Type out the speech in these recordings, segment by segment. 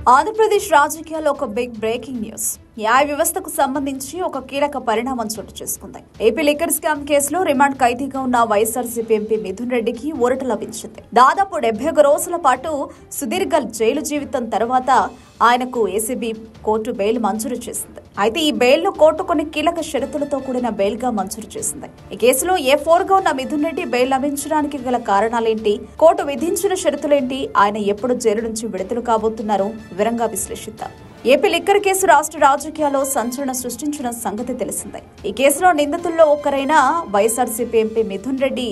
ఆంధ్రప్రదేశ్ రాజకీయాల్లో ఒక big breaking news. న్యాయ వ్యవస్థకు సంబంధించి ఒక కీలక పరిణామం చోటు చేసుకుంది. ఏపీ లిక్కర్ స్కామ్ కేసులో రిమాండ్ ఖైదీగా ఉన్న వైఎస్ఆర్సీపీ ఎంపీ మిథున్ రెడ్డికి ఊరట లభించింది. దాదాపు 71 రోజుల పాటు సుదీర్ఘ జైలు జీవితం తర్వాత ఆయనకు ఏసీబీ కోర్టు బెయిల్ మంజూరు చేసింది. అయితే ఈ బెయిల్ ను కోర్టు కొన్ని కీలక షరతులతో కూడిన బెయిల్ గా మంజూరు చేసింది. ఈ కేసులో A4 గా ఉన్న మిథున్ రెడ్డి బెయిల్ లభించడానికి గల కారణాలేంటి, కోర్టు విధించిన షరతులేంటి, ఆయన ఎప్పుడు జైలు నుంచి విడుదల కాబోతున్నారో వివరంగా విశ్లేషిద్దాం. ఏపీ లిక్కర్ కేసు రాష్ట్ర రాజకీయాల్లో సంచలనం సృష్టించిన సంగతి తెలిసిందే. ఈ కేసులో నిందితుల్లో ఒకరైన వైఎస్ఆర్సీపీ ఎంపీ మిథున్ రెడ్డి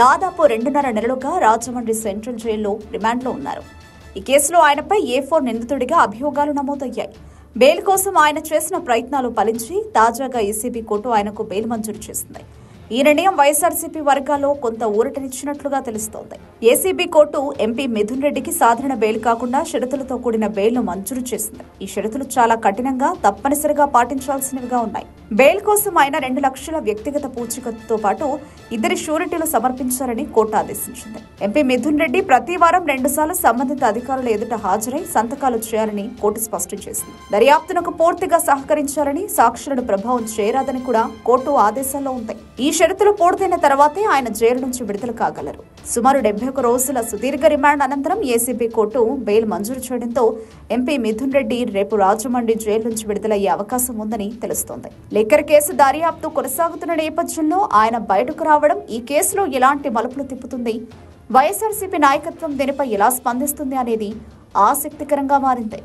దాదాపు 2.5 నెలలుగా రాజమండ్రి సెంట్రల్ జైల్లో రిమాండ్లో ఉన్నారు. ఈ కేసులో ఆయనపై A4 నిందితుడిగా అభియోగాలు నమోదయ్యాయి. బెయిల్ కోసం ఆయన చేసిన ప్రయత్నాలు ఫలించి తాజాగా ఏసీబీ కోర్టు ఆయనకు బెయిల్ మంజూరు చేసింది. ఈ నిర్ణయం వైఎస్ఆర్సీపీ వర్గాల్లో కొంత ఊరటనిచ్చినట్లుగా తెలుస్తోంది. ఏసీబీ కోర్టు ఎంపీ మిథున్ రెడ్డికి సాధారణ బెయిల్ కాకుండా షరతులతో కూడిన బెయిల్ ను మంజూరు చేసింది. ఈ షరతులు చాలా కఠినంగా, తప్పనిసరిగా పాటించాల్సినవిగా ఉన్నాయి. బెయిల్ కోసం ఆయన 2 లక్షల వ్యక్తిగత పూచీకత్తుతో పాటు 2 షూరిటీలు సమర్పించాలని కోర్టు ఆదేశించింది. ఎంపీ మిథున్ రెడ్డి ప్రతి వారం 2 సార్లు సంబంధిత అధికారుల ఎదుట హాజరై సంతకాలు చేయాలని కోర్టు స్పష్టం చేసింది. దర్యాప్తునకు పూర్తిగా సహకరించాలని, సాక్షులను ప్రభావం చేయరాదని కూడా కోర్టు ఆదేశాల్లో ఉంది. ఈ షరతులు పూర్తయిన తర్వాతే ఆయన జైలు నుంచి విడుదల కాగలరు. సుమారు 71 రోజుల సుదీర్ఘ రిమాండ్ అనంతరం ఏసీబీ కోర్టు బెయిల్ మంజూరు చేయడంతో ఎంపీ మిథున్ రెడ్డి రేపు రాజమండ్రి జైలు నుంచి విడుదలయ్యే అవకాశం ఉందని తెలుస్తోంది. లిక్కర్ కేసు దర్యాప్తు కొనసాగుతున్న నేపథ్యంలో ఆయన బయటకు రావడం ఈ కేసులో ఎలాంటి మలుపులు తిప్పుతుంది, వైఎస్ఆర్సీపీ నాయకత్వం దీనిపై ఎలా స్పందిస్తుంది అనేది ఆసక్తికరంగా మారింది.